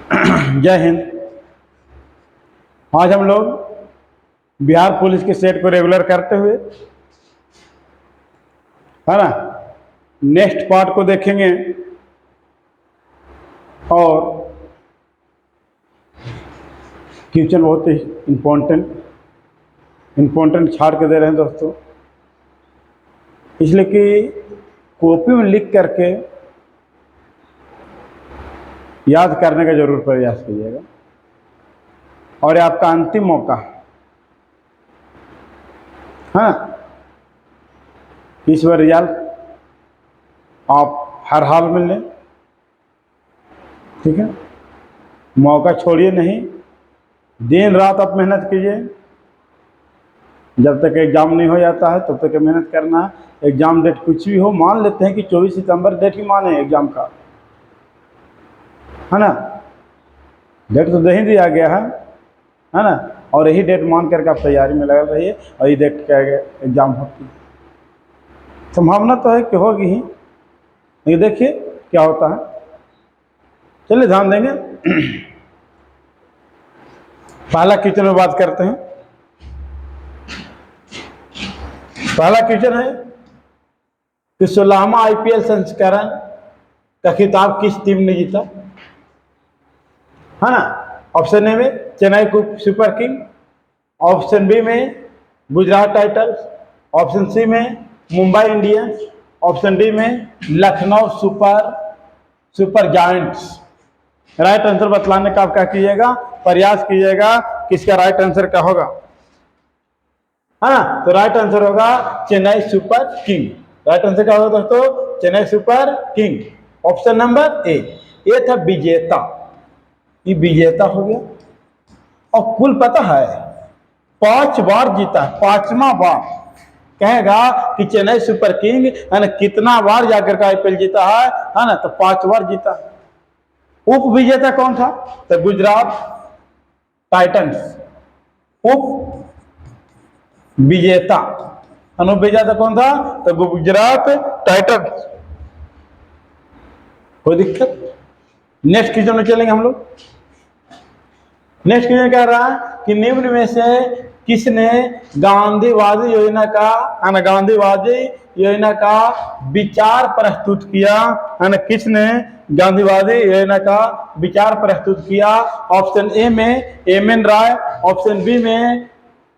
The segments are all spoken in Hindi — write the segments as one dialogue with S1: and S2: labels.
S1: जय हिंद। आज हम लोग बिहार पुलिस के सेट को रेगुलर करते हुए है ना नेक्स्ट पार्ट को देखेंगे और क्वेश्चन बहुत ही इम्पोर्टेंट छाड़ के दे रहे हैं दोस्तों, इसलिए कि कॉपी में लिख करके याद करने का जरूर प्रयास कीजिएगा। और ये आपका अंतिम मौका है, इस बार रिजल्ट आप हर हाल में लें, ठीक है। मौका छोड़िए नहीं, दिन रात आप मेहनत कीजिए। जब तक एग्ज़ाम नहीं हो जाता है तब तक मेहनत करना है। एग्ज़ाम डेट कुछ भी हो, मान लेते हैं कि 24 सितंबर डेट ही माने एग्ज़ाम का, है ना। डेट तो दे ही दिया गया है ना। और यही डेट मान करके आप तैयारी में लगे रहिए और ये डेट क्या एग्ज़ाम होती है। संभावना तो है कि होगी ही, ये देखिए क्या होता है। चलिए ध्यान देंगे। पहला क्वेश्चन में बात करते हैं। पहला क्वेश्चन है कि 16वां IPL संस्करण का खिताब किस टीम ने जीता, है ना। ऑप्शन ए में Chennai super king, option B में गुजरात टाइटंस, ऑप्शन सी में मुंबई इंडियंस, ऑप्शन डी में Lucknow super giants. Right answer बतलाने का आप क्या कीजिएगा, प्रयास कीजिएगा किसका राइट आंसर क्या होगा, है ना। तो राइट आंसर होगा Chennai super king. Right answer क्या होगा दोस्तों, Chennai super king. Option number ए। ये था विजेता, ये विजेता हो गया। और कुल पता है 5 बार जीता है, 5वां बार कहेगा कि चेन्नई सुपर किंग है ना, कितना बार जाकर का IPL जीता है ना। तो 5 बार जीता है। उप विजेता कौन था, तो गुजरात टाइटंस उप विजेता। अनुप विजेता कौन था, तो गुजरात टाइटंस। कोई दिक्कत। नेक्स्ट क्वेश्चन में चलेंगे हम लोग। नेक्स्ट क्वेश्चन कह रहा है कि निम्न में से किसने गांधीवादी योजना का विचार प्रस्तुत किया, है ना। किसने गांधीवादी योजना का विचार प्रस्तुत किया। ऑप्शन ए में MN राय, ऑप्शन बी में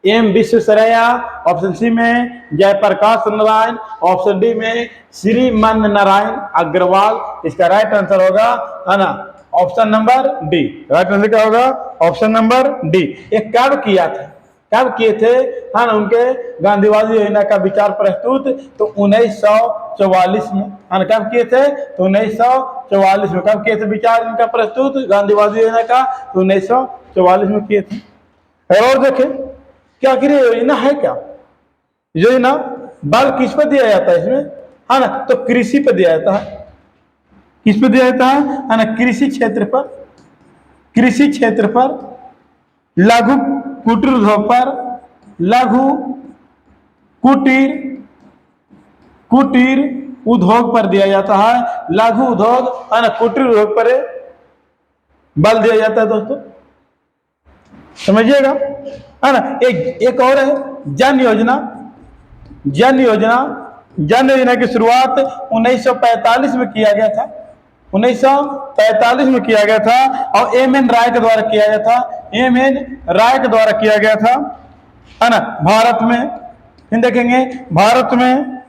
S1: M विश्वेश्वरैया, ऑप्शन सी में जयप्रकाश नारायण, ऑप्शन डी में श्रीमन नारायण अग्रवाल। इसका राइट आंसर होगा, है ना, option number D. Right answer क्या होगा, ऑप्शन नंबर डी। ये कब किया था, कब किए थे, है ना, उनके गांधीवादी योजना का विचार प्रस्तुत, तो 1944 में, है ना। कब किए थे, तो 1944 में। कब किए थे विचार इनका प्रस्तुत गांधीवादी योजना का, तो 1944 में किए थे। और देखें क्या आखिर योजना है, क्या योजना बल किस पर दिया जाता है इसमें, है ना, तो कृषि पर दिया जाता है। किस पर दिया जाता है ना, कृषि क्षेत्र पर, कृषि क्षेत्र पर, लघु कुटीर उद्योग पर, लघु कुटीर उद्योग पर दिया जाता है। लघु उद्योग, है ना, कुटीर उद्योग पर बल दिया जाता है दोस्तों, समझिएगा, है ना। एक और है जन योजना। जन योजना की शुरुआत 1945 में किया गया था, 1945 में किया गया था। और MN राय के द्वारा किया गया था, MN राय के द्वारा किया गया था, है ना। भारत में देखेंगे, भारत में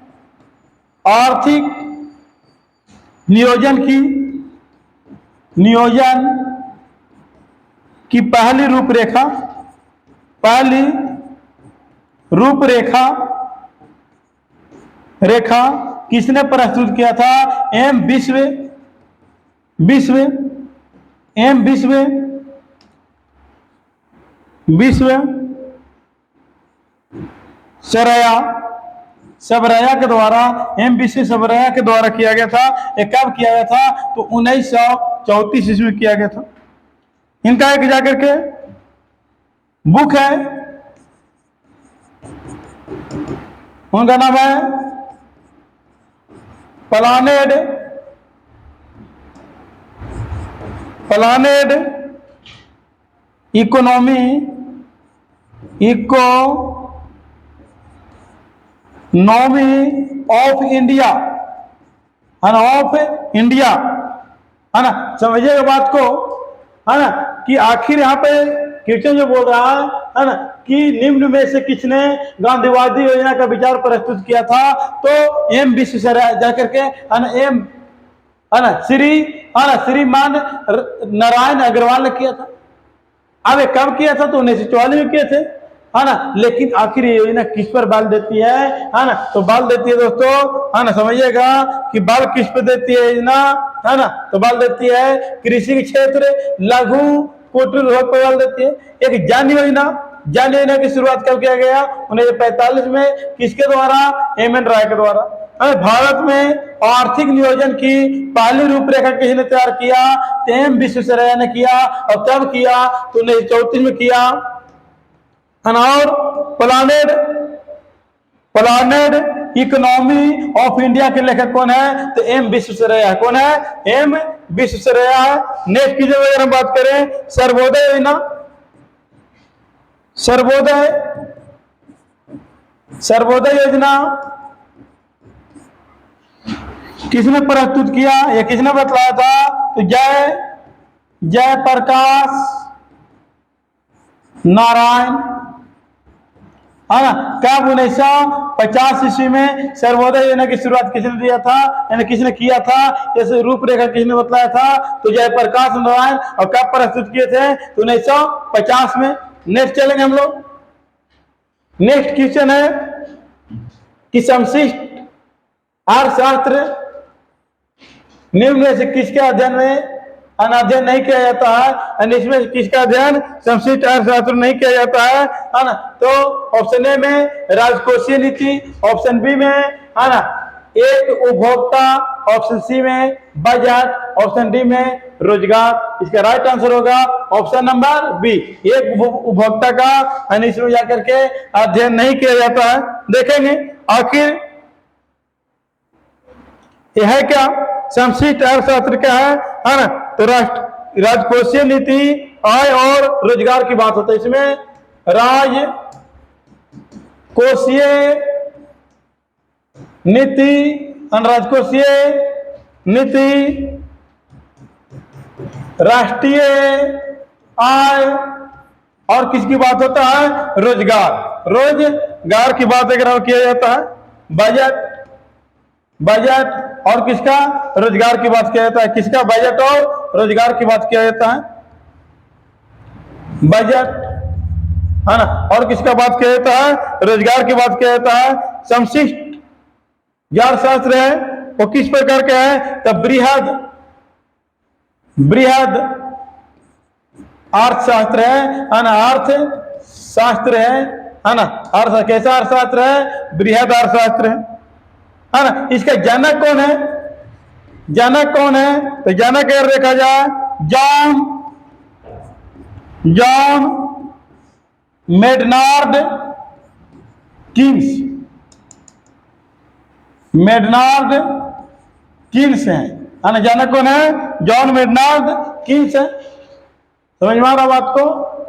S1: आर्थिक नियोजन की पहली रूपरेखा किसने प्रस्तुत किया था, M विश्वेश्वरैया के द्वारा, M विश्वेश्वरैया के द्वारा किया गया था। ये कब किया गया था, तो 1934 ईस्वी में किया गया था। इनका एक जाकर के बुक है, उनका नाम है प्लानेड इकोनॉमी ऑफ इंडिया, है ना, ऑफ इंडिया, है ना। समझिएगा बात को, है ना, कि आखिर यहाँ पे क्वेश्चन जो बोल रहा है ना, कि निम्न में से किसने गांधीवादी योजना का विचार प्रस्तुत किया था, तो एम विश्वेश्वरैया जाकर के, है ना, एम, है ना, श्रीमान नारायण अग्रवाल ने किया था। अब कब किया था, तो 1944 में किए थे, है ना। लेकिन आखिर ये योजना किस पर बल देती है ना, तो बल देती है दोस्तों, है ना, समझिएगा कि बल किस पर देती है योजना, है ना, तो बल देती है कृषि के क्षेत्र, लघु कुटीर उद्योग पर बल देती है। एक जन योजना की शुरुआत कब किया गया, 1945 में, किसके द्वारा, एम.एन. राय के द्वारा। भारत में आर्थिक नियोजन की पहली रूपरेखा किसने तैयार किया, तो एम विश्वेश्वरैया ने किया। और कब किया, तो 1934 में किया। और प्लानेड इकोनॉमी ऑफ इंडिया के लेखक कौन है, तो एम विश्वेश्वरैया। कौन है, एम विश्वेश्वरैया। नेक्स्ट की जब अगर हम बात करें, सर्वोदय योजना, सर्वोदय योजना किसने प्रस्तुत किया, या किसने बतलाया था, तो जय प्रकाश नारायण, है ना। कब, 1950 ईस्वी में सर्वोदय योजना की शुरुआत किसने दिया था, यानी किसने किया था, जैसे रूपरेखा किसने बतलाया था, तो जयप्रकाश नारायण। और कब प्रस्तुत किए थे, तो 1950 में। नेक्स्ट चलेंगे हम लोग। नेक्स्ट क्वेश्चन है कि समशिष्ट अर्थशास्त्र निम्न में से किसके अध्ययन में अध्ययन नहीं किया जाता है, इसमें किसका अध्ययन, समशिष्ट अर्थशास्त्र नहीं किया जाता है ना। तो ऑप्शन ए में राजकोषीय नीति, ऑप्शन बी में, है ना, एक उपभोक्ता, ऑप्शन सी में बजट, ऑप्शन डी में रोजगार। इसका राइट आंसर होगा ऑप्शन नंबर बी, एक उपभोक्ता का इसमें जाकर के अध्ययन नहीं किया जाता है। देखेंगे आखिर यह है क्या, समशिष्ट अर्थशास्त्र क्या है ना। तो राजकोषीय नीति, आय और रोजगार की बात होता है इसमें। राजकोषीय नीति, राजकोषीय नीति, राष्ट्रीय आय और किसकी बात होता है, रोजगार की बात अगर किया जाता है। बजट और किसका, रोजगार की बात किया जाता है। किसका, बजट और रोजगार की बात किया जाता है, बजट, है ना, और किसका बात किया जाता है, रोजगार की बात किया जाता है। समशिष्ट अर्थशास्त्र है वो किस प्रकार का है, तो बृहद अर्थशास्त्र है ना, अर्थशास्त्र है ना। अर्थ कैसा अर्थशास्त्र है, बृहद अर्थशास्त्र है ना। इसका जनक कौन है, तो जनक अगर देखा जाए, जॉन मेडनार्ड कीन्स है ना। जनक कौन है, जॉन मेडनार्ड कीन्स है। समझ में आ रहा बात को,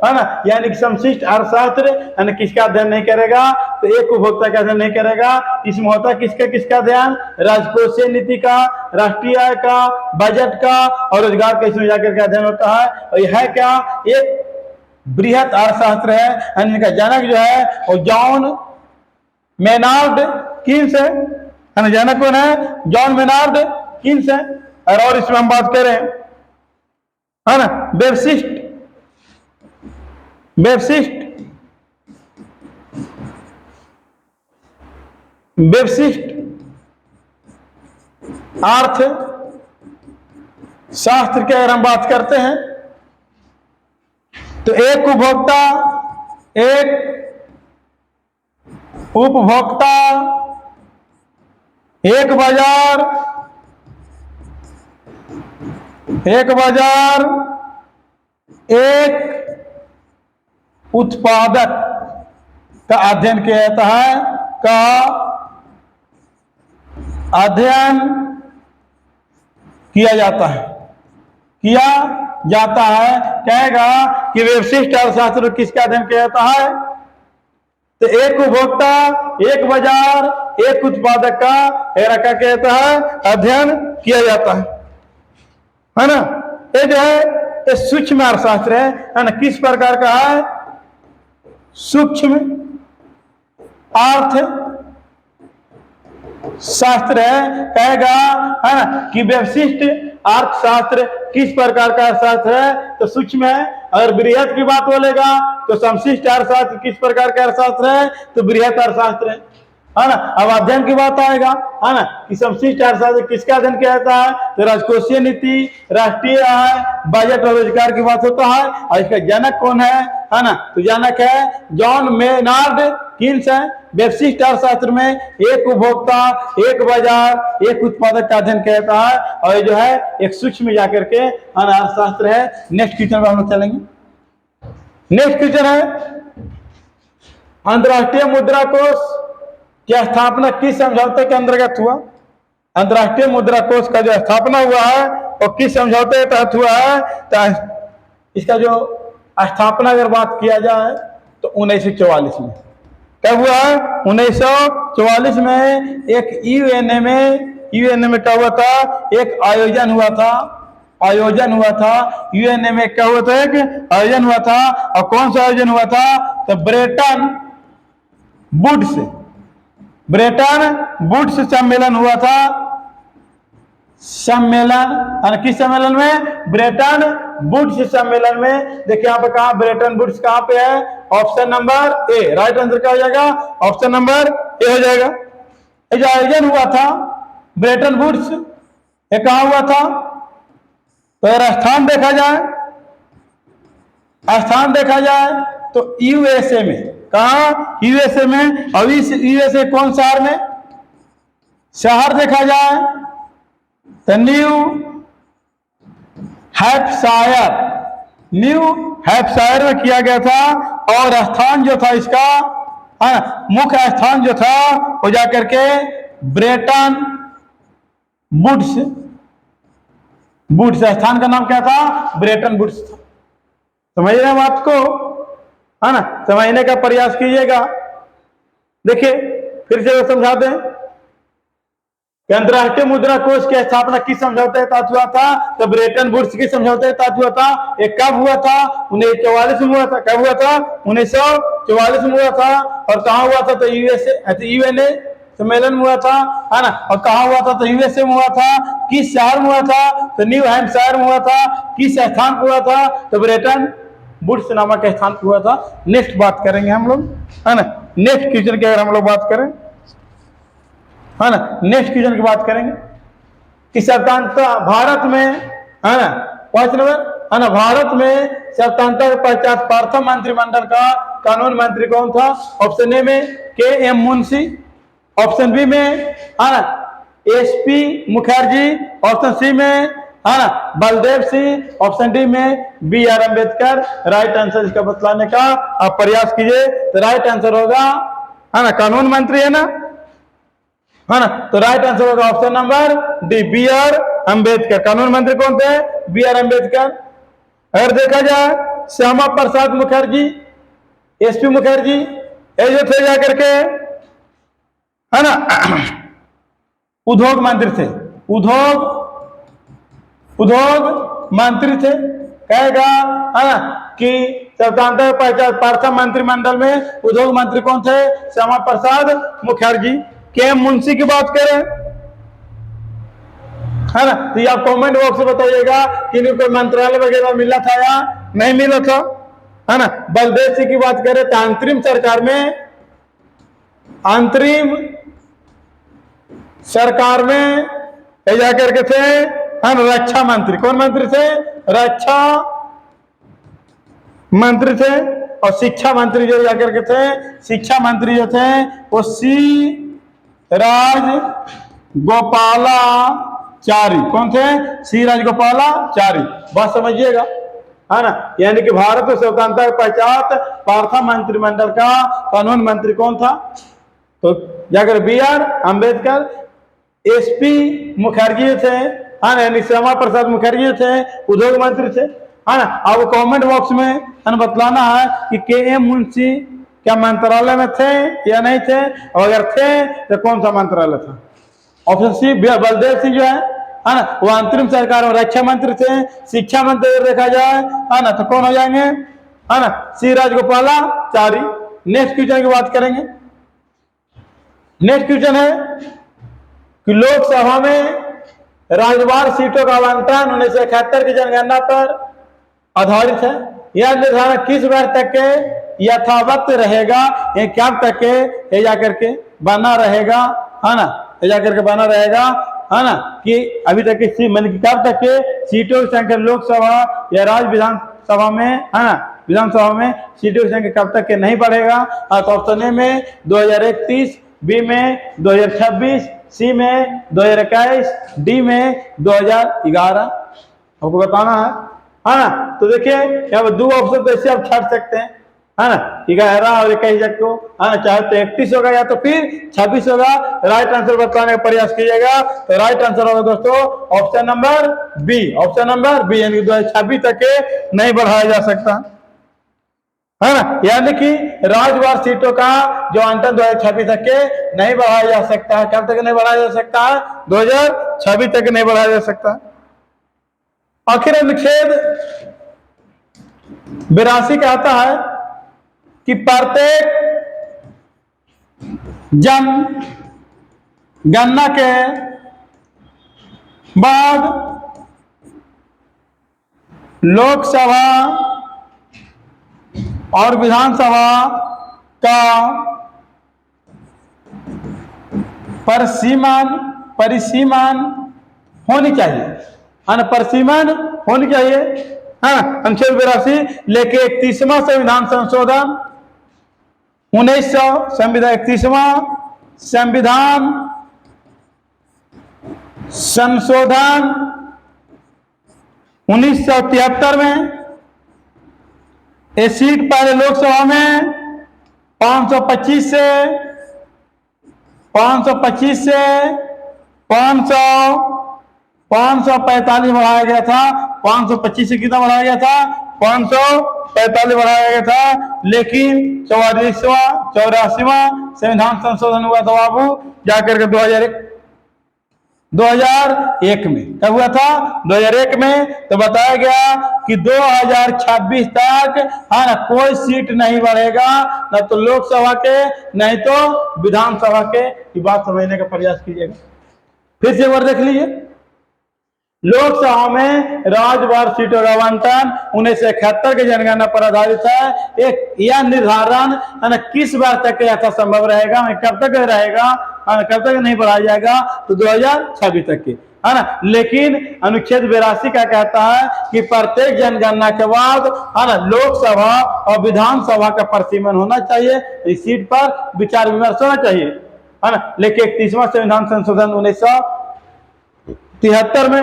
S1: है ना। यानी कि समशिष्ट अर्थशास्त्र यानी किसका अध्ययन नहीं करेगा, तो एक उपभोक्ता का अध्ययन नहीं करेगा। इसमें होता किसका अध्ययन, राजकोषीय नीति का, राष्ट्रीय आय का, बजट का और रोजगार का, इसमें जाकर के अध्ययन होता है। और यह है क्या, एक बृहद अर्थशास्त्र है। यानी इनका जनक जो है वो जॉन मेनार्ड कीन्स है ना। जनक कौन है, जॉन मेनार्ड कीन्स है। और इसमें हम बात करें, है ना, व्यवशिष्ट अर्थशास्त्र की अगर हम बात करते हैं, तो एक उपभोक्ता, एक बाजार, एक उत्पादक का अध्ययन किया जाता है, किया जाता है, कहेगा कि व्यवशिष्ट अर्थशास्त्र किसका अध्ययन किया जाता है? तो एक उपभोक्ता, एक बाजार, एक उत्पादक का क्या कहता है? अध्ययन किया जाता है ना। ये जो है ये सूक्ष्म अर्थशास्त्र है ना। किस प्रकार का है? सूक्ष्म अर्थ शास्त्र है, कहेगा है ना कि व्यवशिष्ट अर्थशास्त्र किस प्रकार का अर्थशास्त्र है? तो सूक्ष्म है। अगर बृहत की बात बोलेगा तो समशिष्ट अर्थशास्त्र किस प्रकार का अर्थशास्त्र है? तो बृहत अर्थशास्त्र है ना। अब अध्ययन की बात आएगा है ना कि समशिष्ट अर्थशास्त्र किसका अध्ययन किया जाता है? तो राजकोषीय नीति, राष्ट्रीय आय, बजट और रोजगार की बात होता है। और इसका जनक कौन है ना? तो जनक है जॉन मेनार्ड कीन्स है। व्यवशिष्ट अर्थशास्त्र में एक उपभोक्ता, एक बाजार, एक उत्पादक का अध्ययन किया जाता है। और ये जो है एक सूक्ष्म में जाकर के अर्थशास्त्र है। नेक्स्ट क्वेश्चन पर हम लोग चलेंगे। नेक्स्ट क्वेश्चन है अंतरराष्ट्रीय मुद्रा कोष की स्थापना किस समझौते के अंतर्गत हुआ? अंतरराष्ट्रीय मुद्रा कोष का जो स्थापना हुआ है वो किस समझौते के तहत हुआ है? तो इसका जो स्थापना अगर बात किया जाए तो 1944 में। कब हुआ? 1944 में एक यूएनए में क्या हुआ था? एक आयोजन हुआ था। यूएनए में क्या हुआ था? एक आयोजन हुआ था। और कौन सा आयोजन हुआ था? तो ब्रेटन वुड्स सम्मेलन हुआ था। सम्मेलन किस सम्मेलन में? ब्रेटन वुड्स सम्मेलन में। देखिए यहाँ पे कहा ब्रेटन वुड्स कहाँ पे है? ऑप्शन नंबर ए। राइट आंसर क्या हो जाएगा? ऑप्शन नंबर ए हो जाएगा। ये जो आयोजन हुआ था ब्रेटन वुड्स, ये कहाँ हुआ था? तो अगर स्थान देखा जाए तो यूएसए में। कहा? यूएसए में। अभी यूएसए कौन शहर में? शहर देखा जाए तो न्यू हैम्पशायर में किया गया था। और स्थान जो था इसका मुख्य स्थान जो था वो जाकर के ब्रेटन वुड्स स्थान का नाम क्या था? ब्रेटन वुड्स था। समझ रहे हैं बात को है ना? समझने का प्रयास कीजिएगा। देखिए फिर से समझा दें कि अंतरराष्ट्रीय मुद्रा कोष की स्थापना किस समझौते के तहत हुआ था? तो ब्रेटन वुड्स की समझौते के तहत हुआ था। ये कब हुआ था? 1944 में हुआ था। कब हुआ था? 1944 में हुआ था। और कहाँ हुआ था? तो यूएनए सम्मेलन हुआ था है ना। और कहाँ हुआ था? तो यूएसए में हुआ था। किस शहर में हुआ था? तो न्यू हैम्पशायर में हुआ था। किस स्थान पर हुआ था? तो ब्रेटन वुड्स नामक स्थान पर हुआ था। नेक्स्ट बात करेंगे हम लोग है ना। नेक्स्ट क्वेश्चन की अगर हम लोग बात करें है ना, नेक्स्ट क्वेश्चन की बात करेंगे कि स्वतंत्रता भारत में है ना, 5 नंबर है ना, भारत में स्वतंत्रता के पश्चात प्रथम मंत्रिमंडल का कानून मंत्री कौन था? ऑप्शन ए में के.एम. मुंशी, ऑप्शन बी में है ना एस.पी. मुखर्जी, ऑप्शन सी में है ना बलदेव सिंह, ऑप्शन डी में बी.आर. अम्बेडकर। राइट आंसर इसका बतलाने का आप प्रयास कीजिए। तो राइट आंसर होगा है ना कानून मंत्री है ना। तो राइट आंसर होगा option number D, B R. Ambedkar. कानून मंत्री कौन थे? बी.आर. अम्बेडकर। अगर देखा जाए श्यामा प्रसाद मुखर्जी, एस.पी. मुखर्जी, ये जो थे जाकर के है ना उद्योग मंत्री थे। उद्योग मंत्री थे। कहेगा है ना कि स्वतंत्रता पश्चात प्रथम मंत्रिमंडल में उद्योग मंत्री कौन थे? श्यामा प्रसाद मुखर्जी। के मुंशी की बात करें है ना, तो आप कमेंट बॉक्स में बताइएगा कि इनको मंत्रालय वगैरह मिला था या नहीं मिला था है ना। बलदेव सिंह की बात करें तो अंतरिम सरकार में जाकर के थे है ना रक्षा मंत्री। कौन मंत्री थे? रक्षा मंत्री थे। और शिक्षा मंत्री जो जाकर के थे, शिक्षा मंत्री जो थे वो सी राजगोपालाचारी। कौन थे? सी राजगोपालाचारी। बात समझिएगा है ना। यानी कि भारत में स्वतंत्रता के पश्चात प्रथम मंत्रिमंडल का कानून मंत्री कौन था? तो जाकर बी.आर. अम्बेडकर। एस.पी. मुखर्जी थे है ना, यानी श्यामा प्रसाद मुखर्जी थे उद्योग मंत्री थे। है ना। आपको कमेंट बॉक्स में है ना बतलाना है कि के.एम. मुंशी क्या मंत्रालय में थे या नहीं थे, और अगर थे तो कौन सा मंत्रालय था। ऑप्शन सी बलदेव सिंह जो है ना, वो अंतरिम सरकार में रक्षा मंत्री थे। शिक्षा मंत्री देखा जाए है ना तो कौन हो जाएंगे, है ना, सी राजगोपालाचारी। नेक्स्ट क्वेश्चन की बात करेंगे। नेक्स्ट क्वेश्चन है कि लोकसभा में राज्यवार सीटों का आवंटन 1971 की जनगणना पर आधारित है। यह निर्धारण किस वर्ष तक के यथावत रहेगा, ये कब तक के ये जाकर के बना रहेगा, है ना, ये जाकर के बना रहेगा, है ना, कि अभी तक की मतलब कब तक के सीटों की संख्या लोकसभा या राज्य विधानसभा में, है ना, विधानसभा में सीटों की संख्या कब तक के नहीं बढ़ेगा। तो ऑप्शन ए में 2031, बी में 2026, सी में 2021, डी में 2011 आपको बताना है ना। तो देखिए यहाँ पर दो ऑप्शन तो ऐसे आप छाट सकते हैं, है ना, 11 और 21 को, है ना, चाहे तो 31 होगा या तो फिर 26 होगा। राइट आंसर बताने का प्रयास कीजिएगा। तो राइट आंसर होगा दोस्तों option number B, option number B, यानी 2026 तक के नहीं बढ़ाया जा सकता, है ना। यानी कि राज्यवार सीटों का जो अंतर 2026 तक के नहीं बढ़ाया जा सकता है। कब तक नहीं बढ़ाया जा सकता है, 2026 तक नहीं बढ़ाया जा सकता। आखिर अनुच्छेद 82 कहता है कि प्रत्येक जनगणना के बाद लोकसभा और विधानसभा का परिसीमन होनी चाहिए, है ना, परिसीमन होनी चाहिए, है ना। अनुच्छेद 82 लेके 31वां संविधान संशोधन 1900 संविधान 31वां संविधान संशोधन 1973 में ये सीट पहले लोकसभा में 525 से 545 बढ़ाया गया था। 525 से कितना बढ़ाया गया था, 545 बढ़ाया गया था। लेकिन 84वां संविधान संशोधन हुआ था बाबू जाकर के 2001 में। कब हुआ था, 2001 में। तो बताया गया कि 2026 तक, है ना, कोई सीट नहीं बढ़ेगा, न तो लोकसभा के नहीं तो विधानसभा के। ये बात समझने का प्रयास कीजिएगा। फिर से एक बार देख लीजिए। लोकसभा में राज्यवार सीटों का आवंटन 1971 की जनगणना पर आधारित है। एक यह निर्धारण, है ना, किस बार तक ऐसा संभव रहेगा, कब तक रहेगा, कब तक नहीं बढ़ाया जाएगा, तो 2026 तक की, है ना। लेकिन अनुच्छेद 82 का कहता है कि प्रत्येक जनगणना के बाद, है ना, लोकसभा और विधानसभा का परिसीमन होना चाहिए। इस सीट पर विचार विमर्श होना चाहिए, है ना। लेकिन 31वां संविधान संशोधन 1973 में,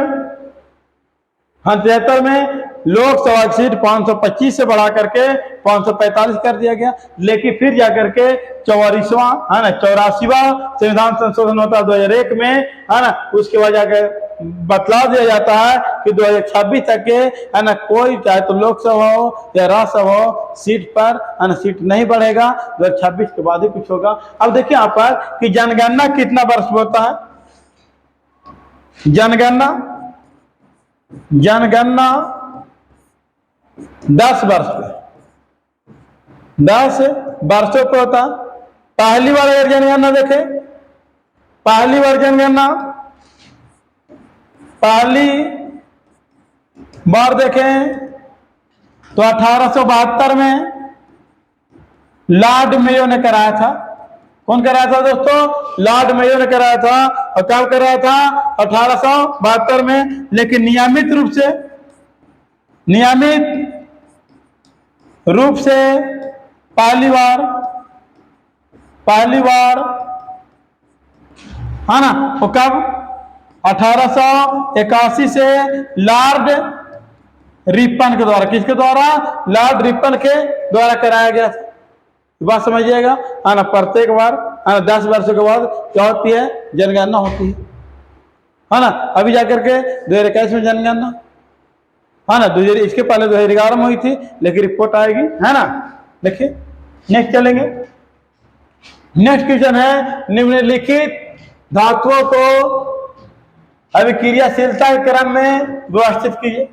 S1: हाँ 73 में लोकसभा की सीट 525 से बढ़ा करके 545 कर दिया गया। लेकिन फिर जाकर के 84वां, है ना, 84वां संविधान संशोधन होता है 2001 में, है ना। उसके बाद जाकर बतला दिया जाता है कि 2026 तक के, है ना, कोई चाहे तो लोकसभा हो या राज्यसभा हो सीट पर, है ना, सीट नहीं बढ़ेगा। 2026 के बाद ही कुछ होगा। अब देखिए यहाँ पर कि जनगणना कितना वर्ष होता है। जनगणना 10 वर्ष पे, 10 वर्षों पे होता। पहली बार अगर जनगणना देखें, पहली बार जनगणना पहली बार देखें तो 1872 में लॉर्ड मेयो ने कराया था। कौन कराया था दोस्तों, लॉर्ड मेयो ने कराया था। और कब कराया था, 1872 में। लेकिन नियमित रूप से पहली बार, है ना, वो कब, 1881 से लॉर्ड रिपन के द्वारा, किसके द्वारा, लॉर्ड रिपन के द्वारा कराया गया था। बात समझिएगा, है ना। प्रत्येक बार, है ना, 10 वर्षों के बाद क्या होती है, जनगणना होती है ना। अभी जाकर के 2021 में जनगणना, है ना। इसके पहले 2011 में हुई थी, लेकिन रिपोर्ट आएगी, है ना। देखिए नेक्स्ट चलेंगे। नेक्स्ट क्वेश्चन है, निम्नलिखित धातुओं को अभिक्रियाशीलता के क्रम में व्यवस्थित कीजिए।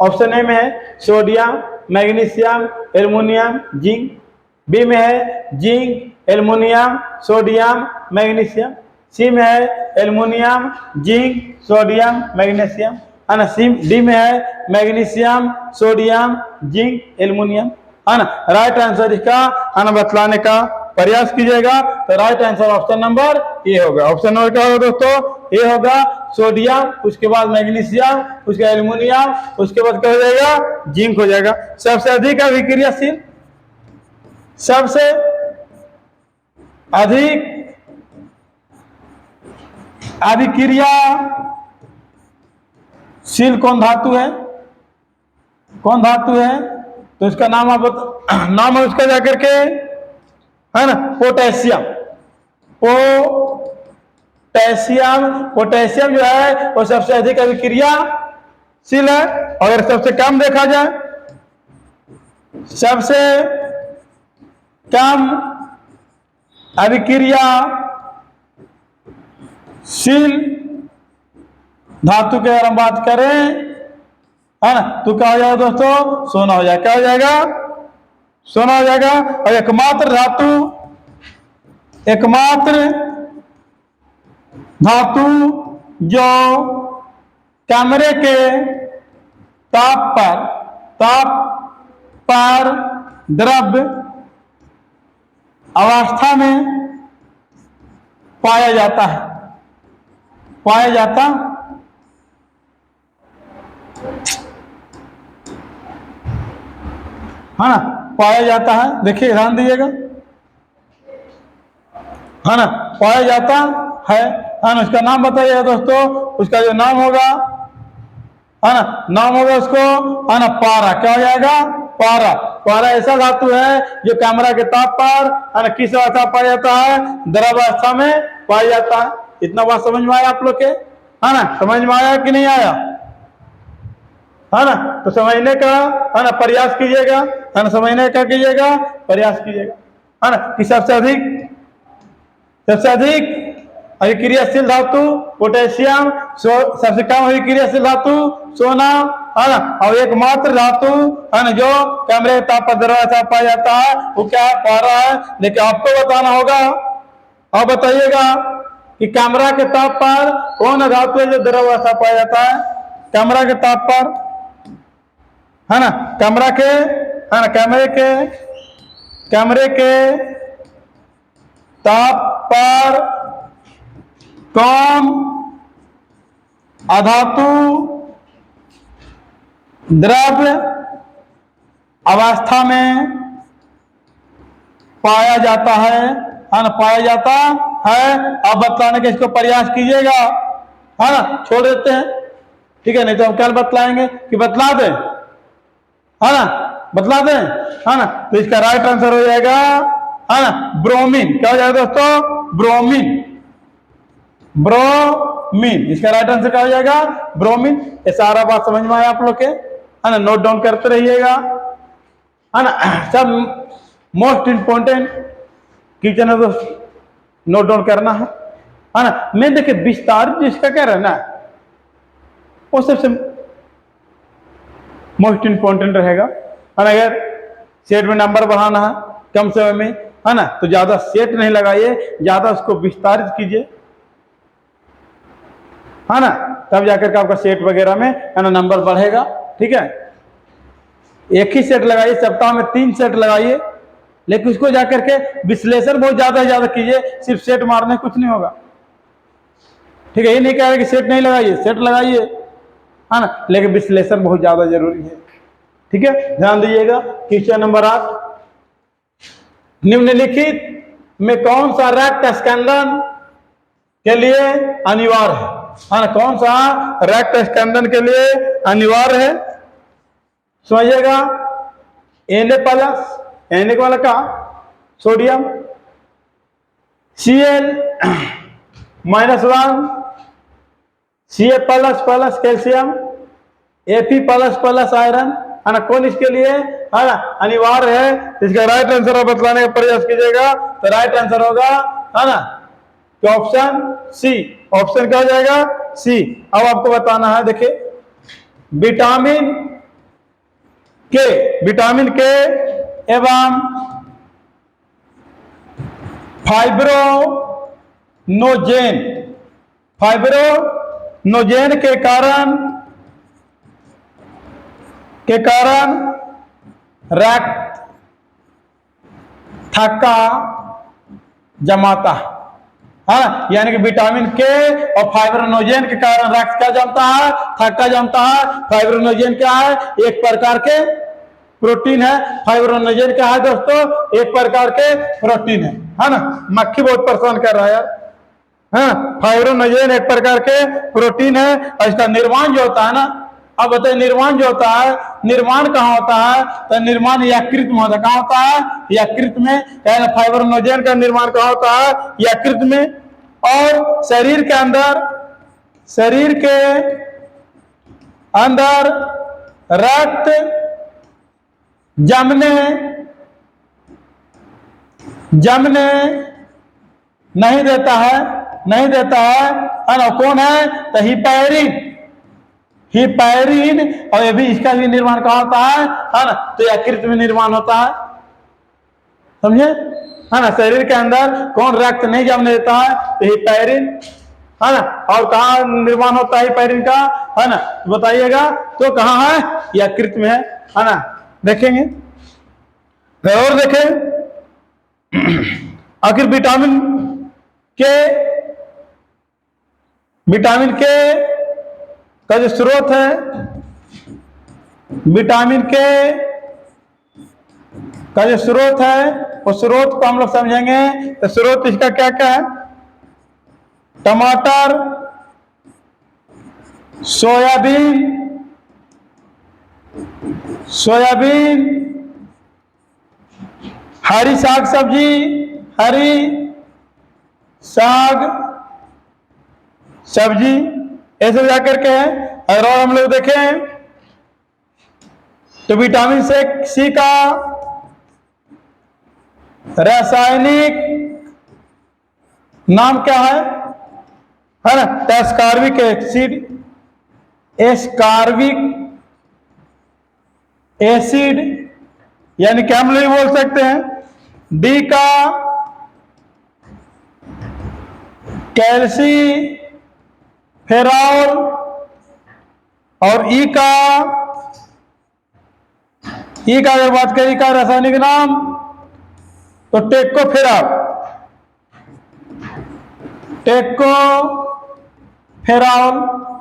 S1: ऑप्शन ए में है sodium, magnesium, aluminium, zinc. B में है zinc, aluminium, sodium, magnesium. C में है एल्युमिनियम, जिंक, सोडियम, मैग्नीशियम, है ना। डी में है मैग्नीशियम, सोडियम, जिंक, एल्युमिनियम, है ना। राइट आंसर इसका है ना बतलाने का प्रयास कीजिएगा। तो right answer option number A होगा। ऑप्शन नंबर क्या होगा दोस्तों? ए होगा सोडियम, उसके बाद मैग्नीशियम, उसके एल्युमिनियम, उसके बाद क्या हो जाएगा? जिंक हो जाएगा। सबसे अधिक अभिक्रियाशील, सबसे अधिक अभिक्रियाशील कौन धातु है? कौन धातु है? तो इसका नाम आप नाम है उसका जाकर के, है ना, पोटेशियम। पोटेशियम जो है वो सबसे अधिक अभिक्रियाशील है। अगर सबसे कम देखा जाए, सबसे कम अभिक्रियाशील धातु की अगर हम बात करें, है ना, तो क्या हो जाएगा दोस्तों? सोना हो जाएगा। क्या हो जाएगा? सोना हो जाएगा। और एकमात्र धातु जो कमरे के ताप पर द्रव्य अवस्था में पाया जाता है, पाया जाता है। देखिए ध्यान दीजिएगा, है ना, पाया जाता है ना। उसका नाम बताइएगा दोस्तों। उसका जो नाम होगा, है ना, नाम होगा उसको, है ना, पारा। क्या हो जाएगा? पारा ऐसा धातु है जो कैमरा के ताप पर, है ना, किस अवस्था पाया जाता है? द्रव अवस्था में पाया जाता है। इतना बात समझ में आया आप लोग के? है ना, समझ में आया कि नहीं आया? है ना, तो समझने का, है ना, प्रयास कीजिएगा, है ना, समझने का कीजिएगा, प्रयास कीजिएगा, है ना। कि सबसे अधिक अभिक्रियाशील धातु पोटेशियम, सबसे कम अभिक्रियाशील धातु सोना, है ना। और एकमात्र धातु, है ना, जो कैमरे के ताप पर द्रव्य पाया जाता है, वो क्या है? पारा है। लेकिन आपको बताना होगा, आप बताइएगा कि कैमरा के ताप पर कौन धातु है जो द्रव्य पाया जाता है? कैमरा के ताप पर, है ना, कैमरे के ताप पर कौन अधातु द्रव्य अवस्था में पाया जाता है, ना, पाया जाता है। आप बतलाने के इसको प्रयास कीजिएगा, है ना। छोड़ देते हैं, ठीक है, नहीं तो हम कल बतलाएंगे कि बतला दें, है ना, बतला दें, है ना। तो इसका राइट आंसर हो जाएगा, है ना, ब्रोमीन। क्या हो जाएगा दोस्तों? ब्रोमीन। इसका राइट आंसर क्या हो जाएगा? ब्रोमीन। ये सारा बात समझ में आया आप लोग के? है ना, नोट डाउन करते रहिएगा, है ना। सब मोस्ट इंपोर्टेंट क्वेश्चन है दोस्तों, नोट डाउन करना है ना। मैं देखिए विस्तारित जिसका कह रहा है ना, वो सबसे मोस्ट इंपोर्टेंट रहेगा, है ना। अगर सेट में नंबर बढ़ाना है कम समय में, है ना, तो ज्यादा सेट नहीं लगाइए, ज्यादा उसको विस्तारित कीजिए, है ना। तब जाकर के आपका सेट वगैरह में, है ना, नंबर बढ़ेगा, ठीक है। एक ही सेट लगाइए, सप्ताह में 3 सेट लगाइए, लेकिन उसको जाकर के विश्लेषण बहुत ज्यादा कीजिए। सिर्फ सेट मारने कुछ नहीं होगा, ठीक है। ये नहीं कह रहे कि सेट नहीं लगाइए, सेट लगाइए, है ना, लेकिन विश्लेषण बहुत ज्यादा जरूरी है, ठीक है। ध्यान दीजिएगा। क्वेश्चन नंबर 8, निम्नलिखित में कौन सा रक्त स्कंदन के लिए अनिवार्य है ना? कौन सा रक्त स्कंदन के लिए अनिवार्य है? समझिएगा। Na वाला का sodium, Cl -1, Ca++ calcium, Fe++ iron, है ना, कौन इसके लिए, है ना, अनिवार्य है। इसका राइट आंसर आप बतलाने का प्रयास कीजिएगा। तो राइट आंसर होगा, है ना, कि ऑप्शन सी। ऑप्शन क्या हो जाएगा, सी। अब आपको बताना है, देखिए विटामिन के एवं फाइब्रोनोजेन के कारण रक्त थक्का जमाता है, यानी कि विटामिन के और फाइब्रोनोजेन के कारण रक्त क्या जमता है, थक्का जमता है। फाइब्रोनोजेन क्या है, एक प्रकार के प्रोटीन है। फाइब्रोनोजेन क्या है दोस्तों, एक प्रकार के प्रोटीन है ना। मक्खी बहुत परेशान कर रहा है यार। हाँ, फाइब्रोनोजेन एक प्रकार के प्रोटीन है और इसका निर्माण जो होता है ना, अब बताइए निर्माण जो होता है, निर्माण कहाँ होता है, तो निर्माण यकृत में होता है। कहाँ होता है, यकृत में। फाइब्रोनोजेन का निर्माण कहाँ होता है, यकृत में। और शरीर के अंदर रक्त जमने नहीं देता है ना। कौन है, तो हिपैरिन। और ये भी, इसका भी निर्माण कहाँ होता है ना, तो यकृत में निर्माण होता है, समझे, है ना। शरीर के अंदर कौन रक्त नहीं जमने देता है, तो हिपैरिन, है ना। और कहाँ निर्माण होता है हिपैरिन का, है ना, बताइएगा। तो कहाँ है, यकृत में है ना। देखेंगे और देखें आखिर विटामिन के का जो स्रोत है, विटामिन के का जो स्रोत है, उस स्रोत को हम लोग समझेंगे। तो स्रोत इसका क्या क्या है, टमाटर, सोयाबीन, हरी साग सब्जी, ऐसे जाकर के है। और हम लोग देखें तो विटामिन सी का रासायनिक नाम क्या है ना, एस्कॉर्बिक एसिड, यानी कि हम लोग बोल सकते हैं। डी का कैल्सीफेरॉल और ई का अगर बात करें का रासायनिक नाम, तो टेकोफेरॉल।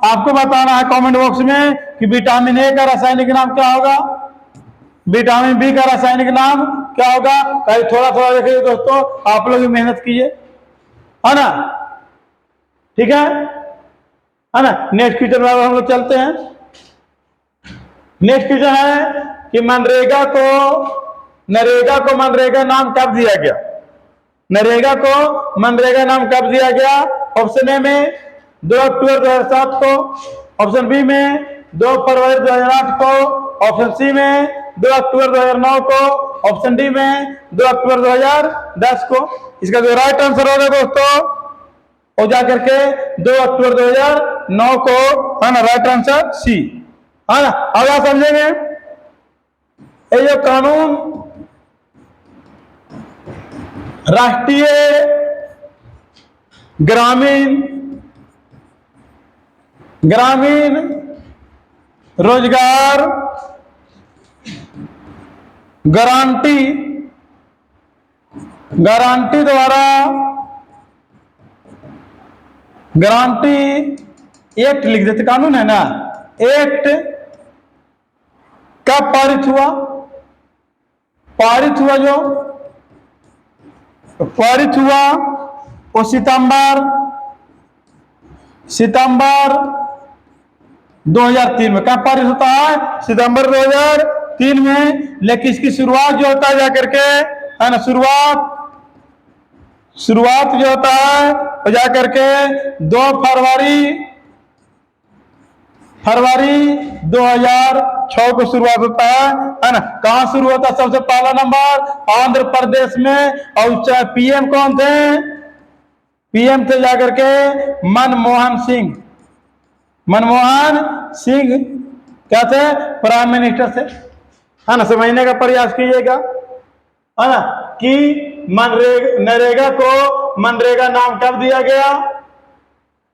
S1: आपको बताना है कमेंट बॉक्स में कि विटामिन ए का रासायनिक नाम क्या होगा, विटामिन बी का रासायनिक नाम क्या होगा। कहीं थोड़ा देखिए दोस्तों, आप लोग भी मेहनत कीजिए, है ना, ठीक है ना। नेक्स्ट क्वेश्चन में हम लोग चलते हैं। नेक्स्ट क्वेश्चन है कि मनरेगा को मनरेगा नाम कब दिया गया, नरेगा को मनरेगा नाम कब दिया गया। ऑप्शन ए में 2 अक्टूबर 2007 को, ऑप्शन बी में 2 फरवरी 2008 को, ऑप्शन सी में 2 अक्टूबर 2009 को, ऑप्शन डी में 2 अक्टूबर 2010 को। इसका जो राइट आंसर होगा दोस्तों, हो जाकर के 2 अक्टूबर 2009 को, है ना, राइट आंसर सी, है ना। अब आप समझेंगे ये जो कानून राष्ट्रीय ग्रामीण रोजगार गारंटी द्वारा गारंटी एक्ट लिख देते, कानून है ना, एक्ट कब पारित हुआ, जो पारित हुआ वो सितंबर 2003 में। कब पारित होता है, सितंबर 2003 में। लेकिन इसकी शुरुआत जो होता है जाकर के, है ना, शुरुआत जो होता है वो जाकर के 2 फरवरी 2006 को शुरुआत होता है ना। कहाँ शुरू होता है? सबसे पहला नंबर आंध्र प्रदेश में। और पीएम कौन थे? पीएम थे जाकर के मनमोहन सिंह। मनमोहन सिंह क्या थे? प्राइम मिनिस्टर थे, है ना। समझने का प्रयास कीजिएगा, है ना, कि नरेगा को मनरेगा नाम कब दिया गया?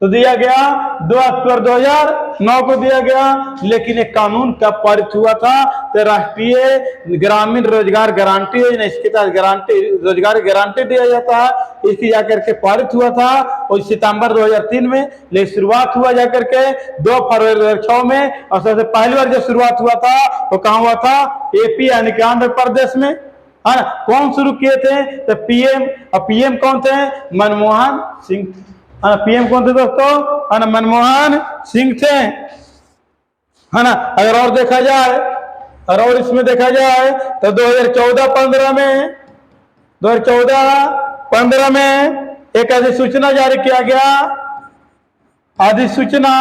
S1: तो दिया गया 2 अक्टूबर 2009 को दिया गया। लेकिन एक कानून कब पारित हुआ था? तो राष्ट्रीय ग्रामीण रोजगार गारंटी योजना, इसके तहत गारंटी रोजगार गारंटी दिया जाता है, इसकी जाकर के पारित हुआ था और सितंबर 2003 में। लेकिन शुरुआत हुआ जाकर के 2 फरवरी 2006 में। और सबसे पहली बार जब शुरुआत हुआ था वो कहाँ हुआ था? एपी यानी कि आंध्र प्रदेश में, है ना। कौन शुरू किए थे? तो पीएम। और पीएम कौन थे? मनमोहन सिंह। पीएम कौन थे दोस्तों? मनमोहन सिंह थे, है ना। अगर और देखा जाए, और इसमें देखा जाए तो 2014-15 में 2014-15 में एक अधिसूचना जारी किया गया। अधिसूचना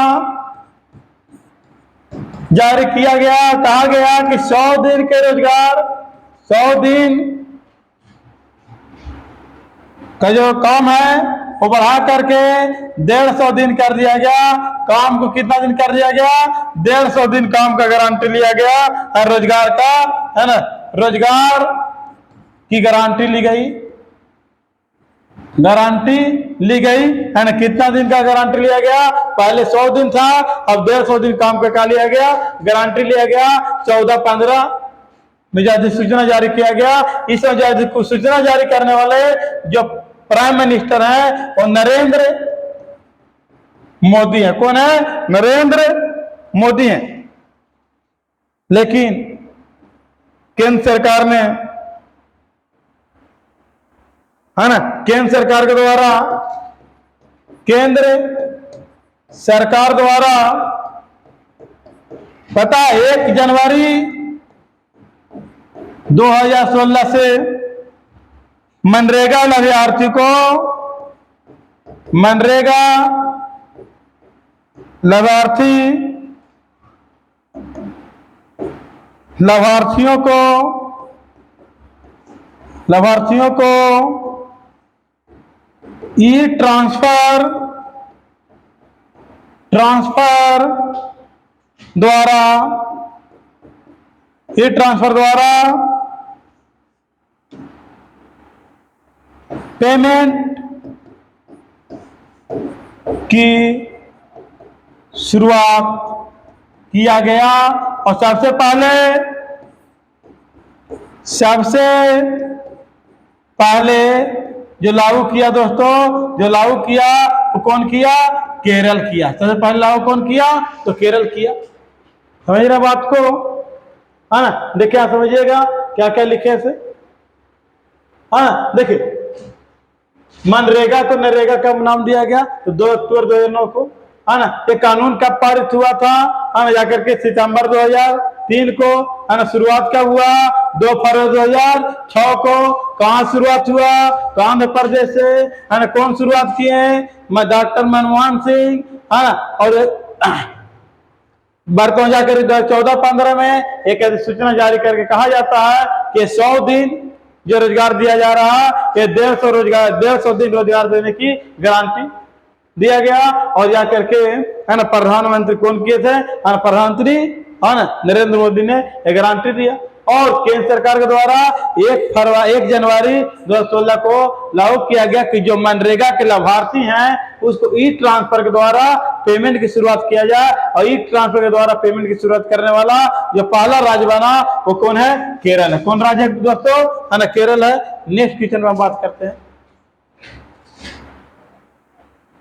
S1: जारी किया गया, कहा गया कि 100 दिन के रोजगार, 100 दिन का जो काम है वो बढ़ा करके 150 दिन कर दिया गया। काम को कितना दिन कर दिया गया? 150 दिन काम का गारंटी लिया गया, रोजगार का, है ना। रोजगार की गारंटी ली गई, गारंटी ली गई, है ना। कितना दिन का गारंटी लिया गया? पहले 100 दिन था, अब 150 दिन काम का लिया गया, गारंटी लिया गया। 14-15 में अधिसूचना जारी किया गया। इस सूचना जारी करने वाले जो प्राइम मिनिस्टर है वो नरेंद्र मोदी है। कौन है? नरेंद्र मोदी है। लेकिन केंद्र सरकार ने, है ना, केंद्र सरकार के द्वारा, केंद्र सरकार द्वारा पता 1 जनवरी 2016 से मनरेगा लाभार्थी को, मनरेगा लाभार्थियों को ई ट्रांसफर द्वारा पेमेंट की शुरुआत किया गया। और सबसे पहले जो लागू किया दोस्तों, जो लागू किया वो कौन किया? केरल किया। सबसे पहले लागू कौन किया? तो केरल किया। समझ रहे बात को, है ना। देखिए, समझिएगा क्या क्या लिखे से, हाँ। देखिए, मनरेगा को नरेगा कब नाम दिया गया? तो 2 अक्टूबर 2009 को, है ना। ये कानून कब पारित हुआ था? है ना, जाकर के सितंबर 2003 को, है ना। शुरुआत कब हुआ? 2 फरवरी 2006 को। कहाँ शुरुआत हुआ? तो आंध्र प्रदेश से, है ना। कौन शुरुआत किए हैं? डॉक्टर मनमोहन सिंह, है ना। और वर्तमान जाकर 2014-15 में एक अधिसूचना जारी करके कहा जाता है कि 100 दिन जो रोजगार दिया जा रहा है, ये 150 दिन रोजगार देने की गारंटी दिया गया। और जा करके, है ना, प्रधानमंत्री कौन किए थे? प्रधानमंत्री, है ना, नरेंद्र मोदी ने गारंटी दिया। और केंद्र सरकार के द्वारा 1 जनवरी 2016 को लागू किया गया कि जो मनरेगा के लाभार्थी हैं उसको ई ट्रांसफर के द्वारा पेमेंट की शुरुआत किया जाए। और ई ट्रांसफर के द्वारा पेमेंट की शुरुआत करने वाला जो पहला राज्य बना वो कौन है? केरल है। कौन राज्य है दोस्तों? है ना, केरल है। नेक्स्ट क्वेश्चन में हम बात करते हैं,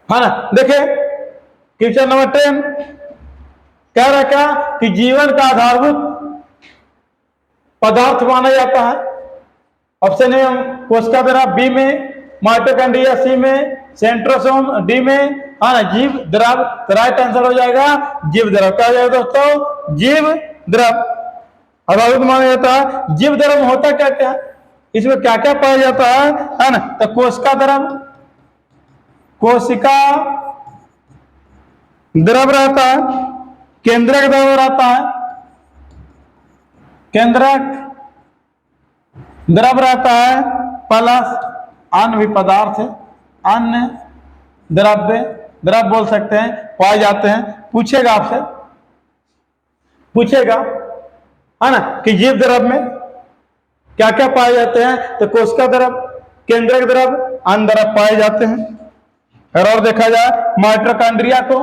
S1: है ना। देखिए, क्वेश्चन नंबर 10 कह रहा क्या कि जीवन का आधारभूत पदार्थ माना जाता है। ऑप्शन ए कोशिका द्रव, बी में माइटोकॉन्ड्रिया, सी में सेंट्रोसोम, डी में, है ना, जीव द्रव। तो राइट आंसर हो जाएगा जीव द्रव। क्या हो जाएगा दोस्तों? जीव द्रव आधारभूत माना जाता है। जीव द्रव होता क्या क्या? इसमें क्या क्या पाया जाता है ना। तो कोशिका द्रव, कोशिका द्रव रहता है, केंद्रक द्रव्य रहता है, केंद्रक द्रव रहता है, प्लस अन्य भी पदार्थ है, अन्य द्रव्य, द्रव बोल सकते हैं, पाए जाते हैं। पूछेगा आपसे, पूछेगा है ना कि जीव द्रव में क्या क्या पाए जाते हैं, तो कोशिका द्रव, केंद्रक द्रव, अन्य द्रव पाए जाते हैं। और देखा जाए माइटोकॉन्ड्रिया को,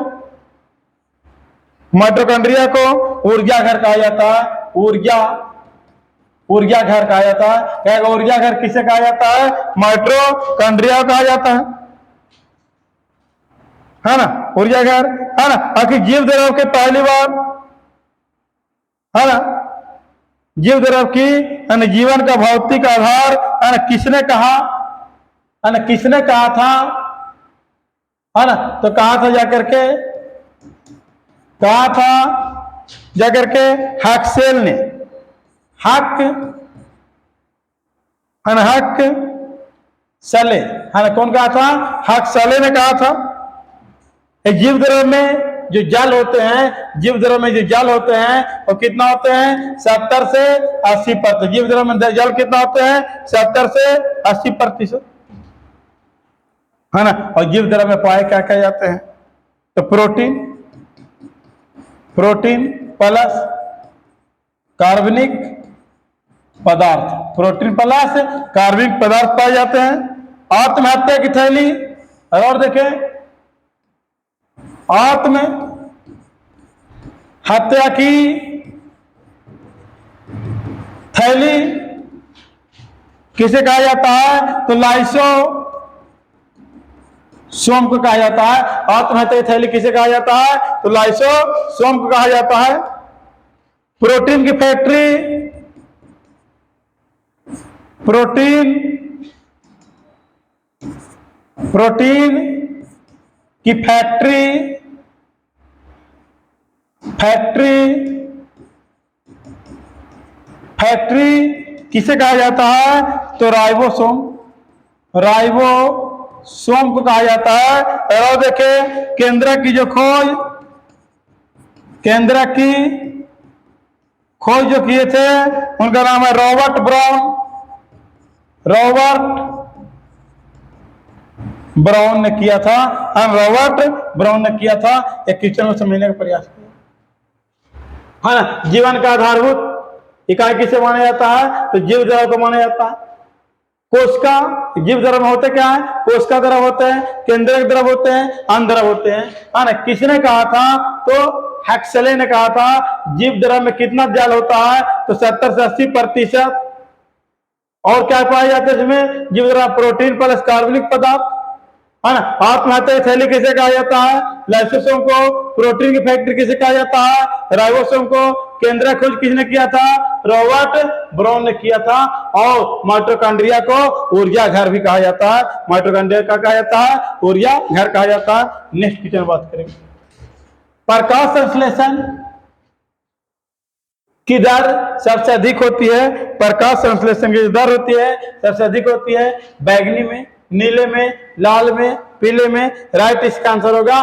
S1: माइटोकॉन्ड्रिया को ऊर्जा घर कहा जाता है, ऊर्जा घर कहा जाता है। क्या ऊर्जा घर किसे कहा जाता है, माइटोकॉन्ड्रिया कहा जाता है ना, ऊर्जा घर, है ना। आखिर जीव द्रव के पहली बार, है ना, जीव द्रव की जीवन का भौतिक आधार, है ना, किसने कहा, है ना, किसने कहा था, है ना, तो कहा था जाकर के, कहा था जाकर के हक्सेल ने, हक, है ना, हक सले, है ना, कौन कहा था, हक सले ने कहा था। जीव द्रव में जो जल होते हैं, जीव द्रव में जो जल होते हैं वो कितना होते हैं, 70 से 80%। जीव द्रव में जल कितना होते हैं, 70 से 80%, है ना। और जीव द्रव में पाए क्या क्या जाते हैं, तो प्रोटीन, प्रोटीन प्लस कार्बनिक पदार्थ, प्रोटीन प्लस कार्बनिक पदार्थ पाए जाते हैं। आत्महत्या की थैली, और देखें आत्महत्या की थैली किसे कहा जाता है, तो लाइसोसोम को कहा जाता है। आत्महत्या की थैली किसे कहा जाता है, तो लाइसोसोम को कहा जाता है। प्रोटीन की फैक्ट्री, प्रोटीन की फैक्ट्री किसे कहा जाता है, तो राइबोसोम, राइबोसोम को कहा जाता है। और देखें केंद्रक की जो खोज, केंद्रक की खोज जो किए थे उनका नाम है रॉबर्ट ब्राउन, रॉबर्ट ब्राउन ने किया था, रॉबर्ट ब्राउन ने किया था। एक क्वेश्चन को समझने का प्रयास किया, है ना। जीवन का आधारभूत इकाई किसे माना जाता है, तो जीव द्रव को माना जाता है। कोशिका, जीव द्रव में होते क्या है, कोशिका द्रव होते हैं, केंद्रक द्रव होते हैं, अन्य द्रव होते हैं, है ना। किसने कहा था, तो हक्सले ने कहा था जीव द्रव में कितना जल होता है, तो 70 से 80%। और क्या पाए जाते हैं इसमें, जीव द्रव प्रोटीन प्लस कार्बनिक पदार्थ, है ना। आत्महत्या थैली किसे कहा जाता है, लाइसोसोम को। प्रोटीन की फैक्ट्री किसे कहा जाता है, राइबोसोम को। केंद्रक खोज किसने किया था, रॉबर्ट ब्राउन ने किया था। और माइटोकॉन्ड्रिया को ऊर्जा घर भी कहा जाता है, माइटोकॉन्ड्रिया का कहा जाता है, ऊर्जा घर कहा जाता है। नेक्स्ट क्वेश्चन बात करेंगे, प्रकाश संश्लेषण की दर सबसे अधिक होती है, प्रकाश संश्लेषण की दर होती है सबसे अधिक होती है बैगनी में, नीले में, लाल में, पीले में। राइट इसका आंसर होगा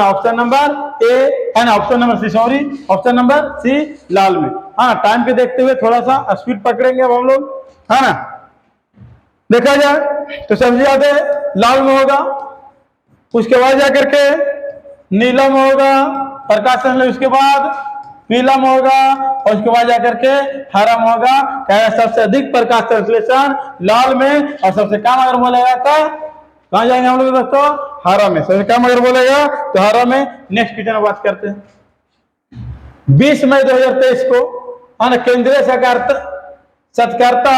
S1: ऑप्शन नंबर ए, है ना, option number C, sorry, option number C लाल में। हाँ, टाइम पे देखते हुए थोड़ा सा स्पीड पकड़ेंगे अब हम लोग, है ना। देखा जाए तो सबसे ज्यादा लाल में होगा, उसके बाद जाकर के नीला में होगा प्रकाश संश्लेषण, उसके बाद पीला में होगा, और उसके बाद जाकर के हरा में होगा। क्या सबसे अधिक प्रकाश संश्लेषण लाल में, और सबसे कम अगर बोलेगा तो कहां जाएंगे हम लोग दोस्तों, हरा में। सबसे कम अगर बोलेगा तो हरा में। नेक्स्ट क्वेश्चन बात करते हैं, 20 मई 2023 को केंद्रीय सत्कर्ता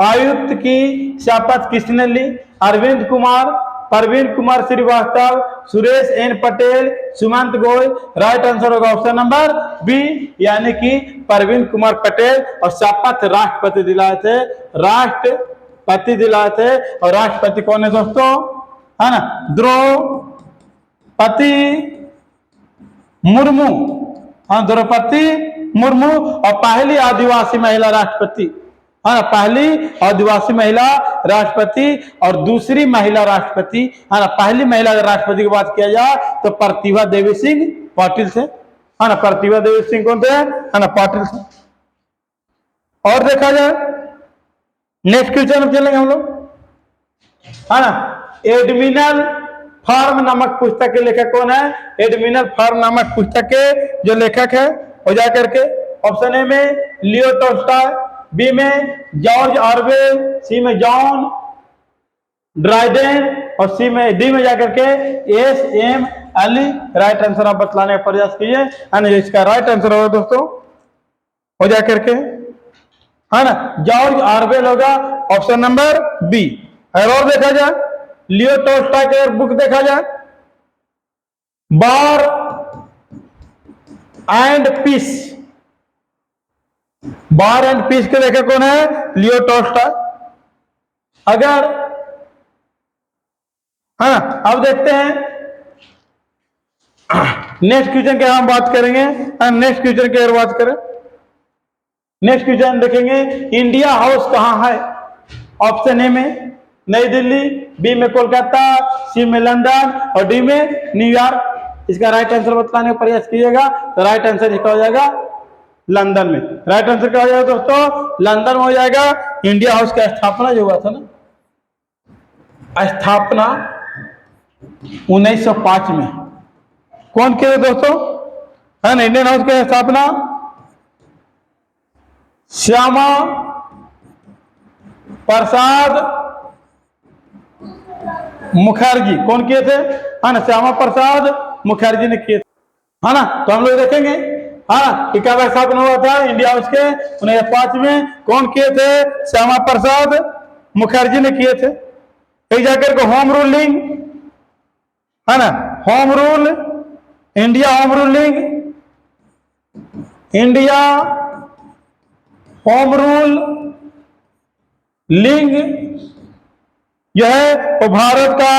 S1: आयुक्त की शपथ किसने ली, Arvind Kumar, Praveen Kumar Srivastava, Suresh N Patel, Sumant Goyal. Right answer होगा ऑप्शन नंबर बी, यानी कि प्रवीण कुमार पटेल। और शपथ राष्ट्रपति दिलाए थे, राष्ट्रपति दिलाए थे। और राष्ट्रपति कौन है दोस्तों, है ना, द्रौपदी मुर्मू, हाँ, द्रौपदी मुर्मू। और पहली आदिवासी महिला राष्ट्रपति, है ना, पहली आदिवासी महिला राष्ट्रपति। और दूसरी महिला राष्ट्रपति, है ना, पहली महिला राष्ट्रपति की बात किया जाए तो प्रतिभा देवी सिंह पाटिल से, है ना, प्रतिभा देवी सिंह कौन थे, है ना, पाटिल थे। और देखा जाए नेक्स्ट क्वेश्चन में चलेंगे हम लोग, है ना। एडमिनल फार्म नामक पुस्तक के लेखक कौन है, एडमिनल फार्म नामक पुस्तक के जो लेखक है हो जा करके ऑप्शन ए में लियो टॉल्स्टॉय, बी में जॉर्ज ऑरवेल, सी में जॉन ड्राइडेन और सी में डी में जाकर के S M Ali. Right answer आप बतलाने का प्रयास कीजिए, है ना। इसका राइट आंसर होगा दोस्तों हो जा करके, है ना, जॉर्ज ऑरवेल होगा ऑप्शन नंबर बी। और देखा जाए लियो टॉल्स्टॉय के बुक देखा जाए, war and peace, war and peace के लेखक कौन है, लियो टॉल्स्टॉय। अगर, है ना, अब देखते हैं नेक्स्ट क्वेश्चन की हम बात करेंगे, नेक्स्ट क्वेश्चन की अगर बात करें, नेक्स्ट क्वेश्चन देखेंगे इंडिया हाउस कहां है। ऑप्शन ए में नई दिल्ली, बी में कोलकाता, सी में लंदन और डी में न्यूयॉर्क। इसका राइट आंसर बताने का प्रयास कीजिएगा, तो राइट आंसर इसका हो जाएगा लंदन में। राइट आंसर क्या हो जाएगा दोस्तों, लंदन में हो जाएगा। इंडिया हाउस का स्थापना जो हुआ था ना, स्थापना 1905 में कौन किया दोस्तों, है ना, इंडियन हाउस की स्थापना श्यामा प्रसाद मुखर्जी कौन किए थे, है ना, श्यामा प्रसाद मुखर्जी ने किए थे, है ना। तो हम लोग देखेंगे, हाँ, कि कब स्थापना हुआ था इंडिया हाउस के 1905 में, कौन किए थे, श्यामा प्रसाद मुखर्जी ने किए थे। एक जाकर के होम रूलिंग, है ना, home rule, India home ruling, India home rule लिंग जो है वो भारत का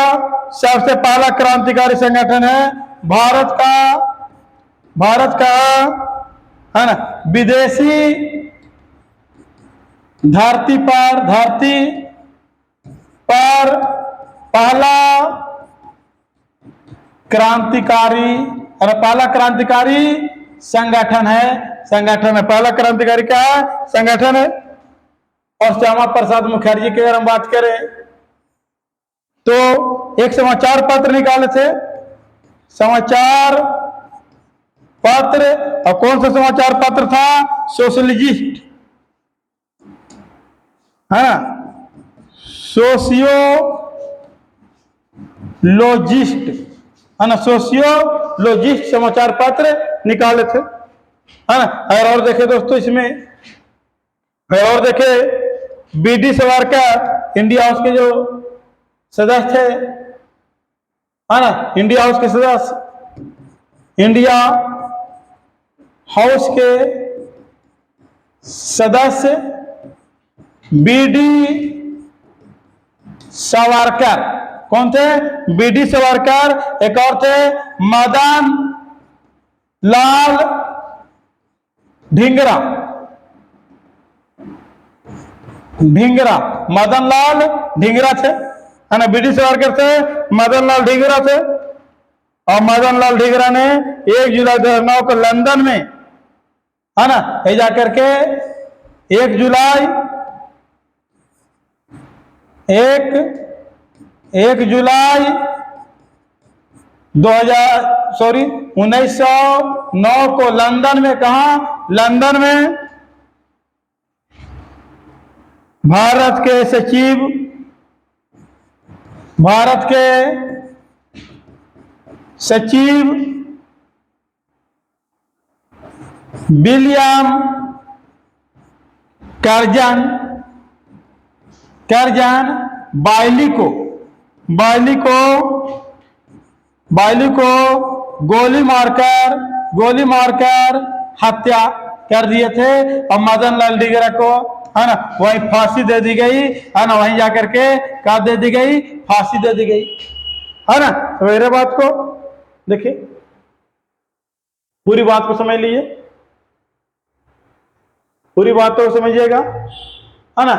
S1: सबसे पहला क्रांतिकारी संगठन है। भारत का, है ना, विदेशी धरती पर पहला क्रांतिकारी, और पहला क्रांतिकारी संगठन है, पहला क्रांतिकारी क्या है, संगठन है। और श्यामा प्रसाद मुखर्जी की अगर हम बात करें तो एक समाचार पत्र निकाले थे, समाचार पत्र, और कौन सा समाचार पत्र था, सोशलिस्ट, है ना, सोशियोलॉजिस्ट, है ना, सोशियोलॉजिस्ट समाचार पत्र निकाले थे, है ना। और देखे दोस्तों इसमें, और देखे बीडी सावरकर इंडिया हाउस के जो सदस्य थे, है ना, इंडिया हाउस के सदस्य, इंडिया हाउस के सदस्य बीडी सावरकर कौन थे, बीडी सावरकर। एक और थे मदन लाल ढींगरा, मदन लाल ढींगरा थे, है ना, बीडी सावरकर थे, मदन लाल ढींगरा थे। और मदन लाल ढींगरा ने 1 जुलाई 2009 को लंदन में, है ना, जाकर के 1 जुलाई 1909 को लंदन में, कहा, लंदन में भारत के सचिव विलियम कर्जन बाइली को गोली मारकर हत्या कर दिए थे। और मदन लाल ढींगरा को, है ना, वहीं फांसी दे दी गई, है ना, वहीं जाकर के क्या दे दी गई, फांसी दे दी गई, है ना। तो मेरे बात को देखिए, पूरी बात को समझ लीजिए, पूरी बात को समझिएगा, है ना।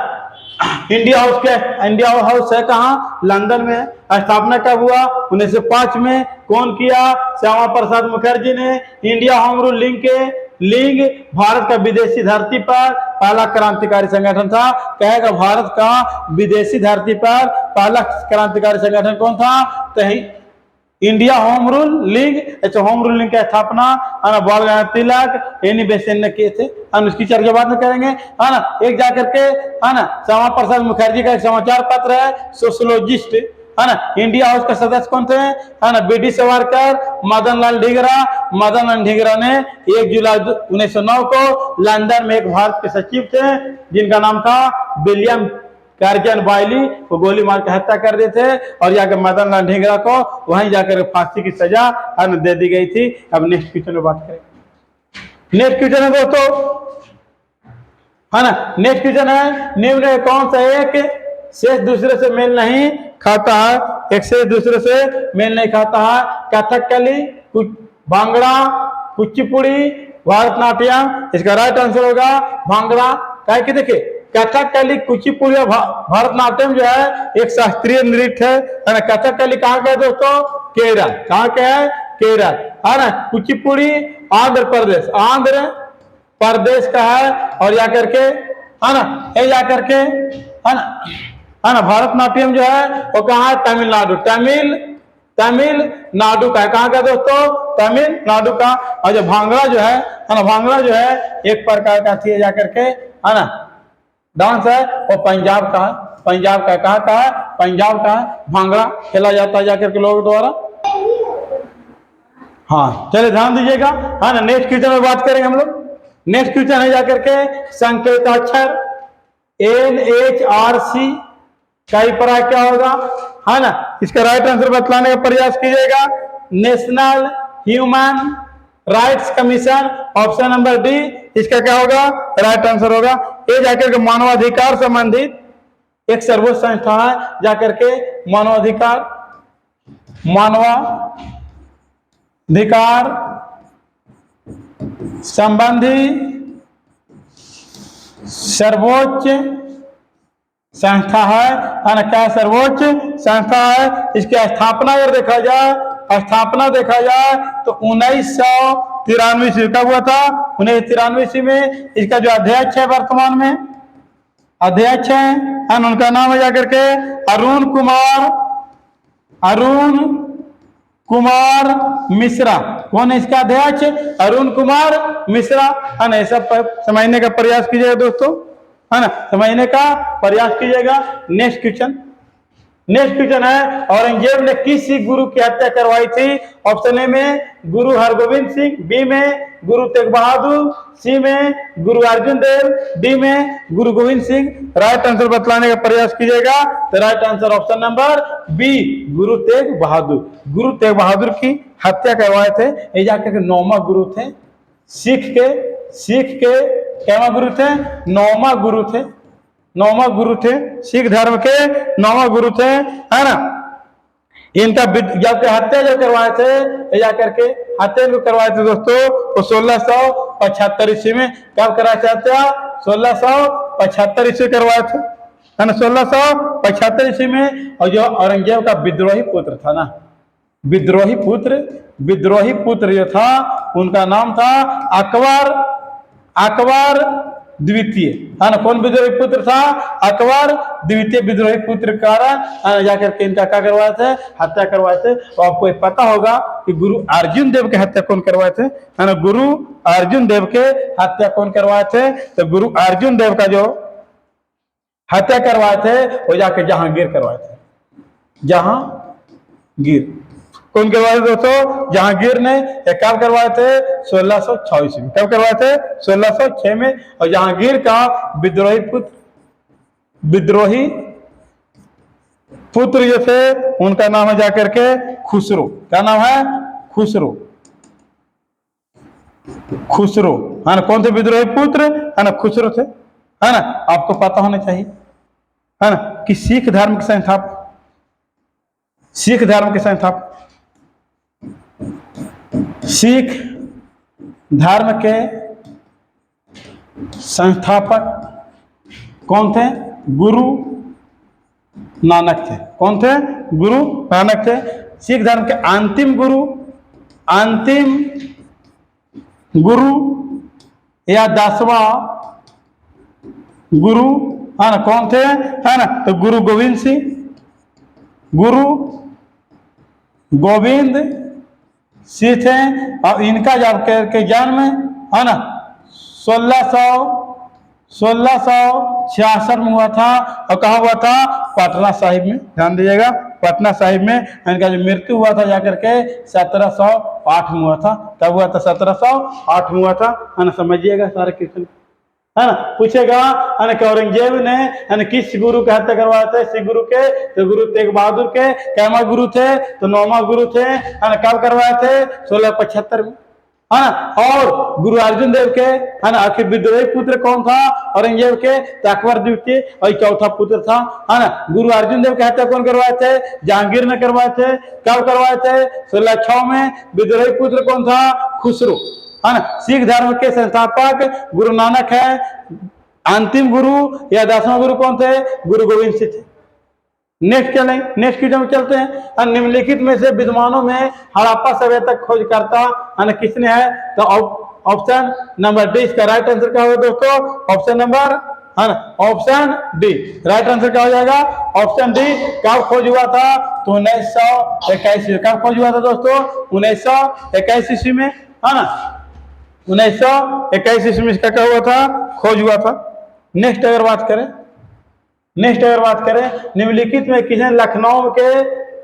S1: इंडिया हाउस है कहाँ? लंदन में। स्थापना कब हुआ? 1905 में। कौन किया? श्यामा प्रसाद मुखर्जी ने। India home rule league Bharat का विदेशी धरती पर पहला क्रांतिकारी संगठन था। कहेगा भारत का विदेशी धरती पर पहला क्रांतिकारी संगठन कौन था? तो इंडिया होम रूल लीग। अच्छा, होम रूल लीग की स्थापना बाल गंगाधर तिलक एनी बेसेन ने किए थे। उसकी चर्चा बाद में करेंगे, है ना। एक जाकर के, है ना, श्यामा प्रसाद मुखर्जी का एक समाचार पत्र है सोशोलॉजिस्ट, है ना। इंडिया हाउस के सदस्य कौन थे? है ना, बी डी सावरकर, मदन लाल ढींगरा ने 1 जुलाई 1909 को लंदन में एक भारत के सचिव थे जिनका नाम था विलियम कार्जन बाइली, वो गोली मार के हत्या कर दिए थे और जाकर मदन लाल ढींगरा को वहीं जाकर फांसी की सजा दे दी गई थी। अब नेक्स्ट क्वेश्चन में बात करेंगे। नेक्स्ट क्वेश्चन है दोस्तों, है ना, नेक्स्ट क्वेश्चन है निम्न कौन सा एक शेष दूसरे से मेल नहीं खाता है? एक शेष दूसरे से मेल नहीं खाता है। कथकली, भांगड़ा, कुचिपुड़ी, भरतनाट्यम। इसका राइट आंसर होगा भांगड़ा। क्या कि देखिए कथकली, कुचिपुड़ी और भरतनाट्यम जो है एक शास्त्रीय नृत्य है ना। कथकली कहाँ का है दोस्तों? केरल। कहाँ का है? केरल, है ना। कुचिपुड़ी आंध्र प्रदेश का है और जाकर के, है ना, ये जाकर के, है ना, भरतनाट्यम जो है वो कहाँ है? तमिलनाडु। तमिलनाडु का है। कहाँ का दोस्तों? तमिलनाडु का। और जो भांगड़ा जो है ना, भांगड़ा जो है एक प्रकार का थी जाकर के, है ना, डांस है, वो पंजाब का है। पंजाब का कहाँ का है? पंजाब का है। भांगड़ा खेला जाता है जाकर के लोगों द्वारा। हाँ, चलिए ध्यान दीजिएगा, है ना। नेक्स्ट क्वेश्चन में बात करेंगे हम लोग। नेक्स्ट क्वेश्चन है जाकर के संकेताक्षर NHRC का ही पढ़ा क्या होगा, है ना। इसका राइट आंसर बतलाने का प्रयास कीजिएगा। National human rights commission, option number D इसका क्या होगा? राइट आंसर होगा। ये जाकर के मानवाधिकार संबंधित एक सर्वोच्च संस्था है जाकर के मानवाधिकार संबंधी सर्वोच्च संस्था है ना। क्या सर्वोच्च संस्था है? इसकी स्थापना अगर देखा जाए तो 1993 ईस्वी कब हुआ था? 1993 ईस्वी में। इसका जो अध्यक्ष है वर्तमान में अध्यक्ष है उनका नाम है जाकर के अरुण कुमार मिश्रा। कौन है इसका अध्यक्ष? अरुण कुमार मिश्रा, है ना। सब समझने का प्रयास कीजिएगा दोस्तों, है ना, समझने का प्रयास कीजिएगा। नेक्स्ट क्वेश्चन है औरंगजेब ने किस सिख गुरु की हत्या करवाई थी? ऑप्शन ए में गुरु हरगोविंद सिंह, बी में गुरु तेग बहादुर, सी में गुरु अर्जुन देव, डी में गुरु गोविंद सिंह। राइट आंसर बतलाने का प्रयास कीजिएगा। तो right answer option number B Guru Tegh बहादुर। गुरु तेग बहादुर की हत्या करवाए थे। ये जाकर के 9वां गुरु थे सिख के क्या गुरु थे? 9वां गुरु थे सिख धर्म के 9वां गुरु थे, है ना। इनका जब हत्या जो करवाए थे जाकर के हत्या जो करवाए थे दोस्तों वो 1675 ईस्वी में। कब कराए थे हत्या? 1675 ईस्वी करवाए थे, है ना, 1675 ईस्वी में। और जो औरंगजेब का विद्रोही पुत्र था ना, विद्रोही पुत्र जो था उनका नाम था अकबर द्वितीय, है ना। कौन विद्रोही पुत्र था? अकबर द्वितीय विद्रोही पुत्र के कारण जाकर के इनका क्या करवाए थे? हत्या करवाए थे। तो आपको पता होगा कि गुरु अर्जुन देव के हत्या कौन करवाए थे, है ना। गुरु अर्जुन देव के हत्या कौन करवाए थे? तो गुरु अर्जुन देव का जो हत्या करवाए थे वो जाकर जहांगीर करवाए थे। जहांगीर कौन करवाए थे दोस्तों? जहांगीर ने। कब करवाए थे? 1606 ईस्वी में। कब करवाए थे? 1606 में। और जहांगीर का विद्रोही पुत्र जो थे उनका नाम है जाकर के खुसरो। क्या नाम है? खुसरो, है ना। कौन थे विद्रोही पुत्र? है ना, खुसरो थे, है ना। आपको पता होना चाहिए, है ना, कि सिख धर्म के संस्थापक कौन थे? गुरु नानक थे। कौन थे? गुरु नानक थे। सिख धर्म के अंतिम गुरु या 10वां गुरु है ना, कौन थे? है ना, तो गुरु गोविंद सिंह। गुरु गोविंद सिंह थे और इनका जब के जन्म है ना 1666 में हुआ था। और कहाँ हुआ था? पटना साहिब में। ध्यान दीजिएगा, पटना साहिब में। इनका जो मृत्यु हुआ था जाकर के 1708 में हुआ था। तब हुआ था 1708 में हुआ था, है ना। समझिएगा सारे क्वेश्चन, है ना। पूछेगा है ना कि औरंगजेब ने है ना किस गुरु के हत्या करवाए थे? सिख गुरु के। तो गुरु तेग बहादुर के। कैमा गुरु थे? तो 9वां गुरु थे, है ना। कब करवाए थे? 1675 में, है ना। और गुरु अर्जुन देव के, है ना, आखिर विद्रोही पुत्र कौन था औरंगजेब के? तो अकबर द्वितीय, और चौथा पुत्र था, है ना। गुरु अर्जुन देव की हत्या कौन करवाए थे? जहांगीर ने करवाए थे। कब करवाए थे? 1606 में। विद्रोही पुत्र कौन था? खुसरो, है ना। सिख धर्म के संस्थापक गुरु नानक है। अंतिम गुरु या 10वां गुरु कौन थे? गुरु गोविंद सिंह थे। नेक्स्ट चलें, नेक्स्ट क्वेश्चन में चलते हैं। निम्नलिखित में से विद्वानों में हड़प्पा सभ्यता खोजकर्ता है किसने है? तो ऑप्शन नंबर डी इसका राइट आंसर क्या होगा दोस्तों? ऑप्शन नंबर, है ना, ऑप्शन डी राइट आंसर क्या हो जाएगा? Option D. कब खोज हुआ था? तो 1921। कब खोज हुआ था दोस्तों? 1921 ईस्वी में, है ना। 1921 ईस्वी में इसका क्या हुआ था? खोज हुआ था। नेक्स्ट अगर बात करें, निम्नलिखित में किसने लखनऊ के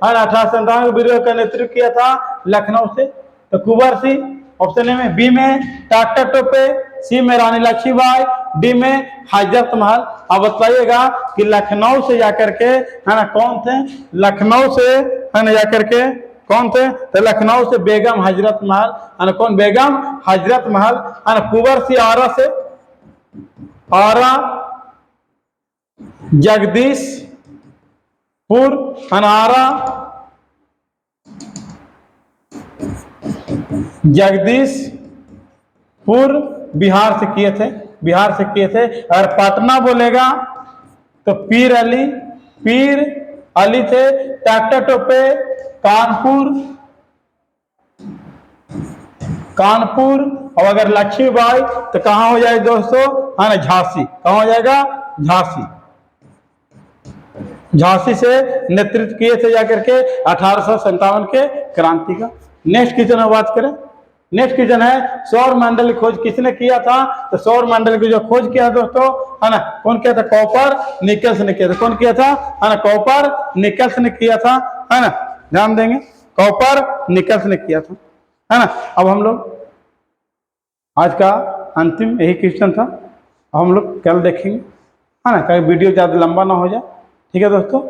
S1: 1897 विद्रोह का नेतृत्व किया था लखनऊ से? तो कुंवर सिंह। ऑप्शन ए में, बी में डॉक्टर टोपे, सी में रानी लक्ष्मीबाई, डी में हजरत महल। अब बताइएगा कि लखनऊ से जाकर के, है ना, कौन थे? लखनऊ से, है ना, जाकर के कौन थे? तो लखनऊ से बेगम हजरत महल, है ना। कौन? बेगम हजरत महल, है ना। कुंवर सिंह आरा से, आरा जगदीशपुर, अनारा जगदीशपुर बिहार से किए थे। और पटना बोलेगा तो पीर अली थे। डॉक्टर टोपे कानपुर। और अगर लक्ष्मीबाई तो कहाँ हो जाएगा दोस्तों? है ना, झांसी। कहाँ हो जाएगा? झांसी से नेतृत्व किए थे जाकर के 1857 के क्रांति का। नेक्स्ट क्वेश्चन में बात करें। नेक्स्ट क्वेश्चन है सौर मंडल की खोज किसने किया था? तो सौर मंडल की जो खोज किया दोस्तों, है ना, कौन किया था? कॉपर निकल्स ने किया था। कौन किया था? है ना, कॉपर निकल्स ने किया था, है ना। ध्यान देंगे, कॉपर निकल्स ने किया था, है ना। अब हम लोग आज का अंतिम यही क्वेश्चन था। हम लोग कल देखेंगे, है ना, कहीं वीडियो ज़्यादा लंबा ना हो जाए। ठीक है दोस्तों।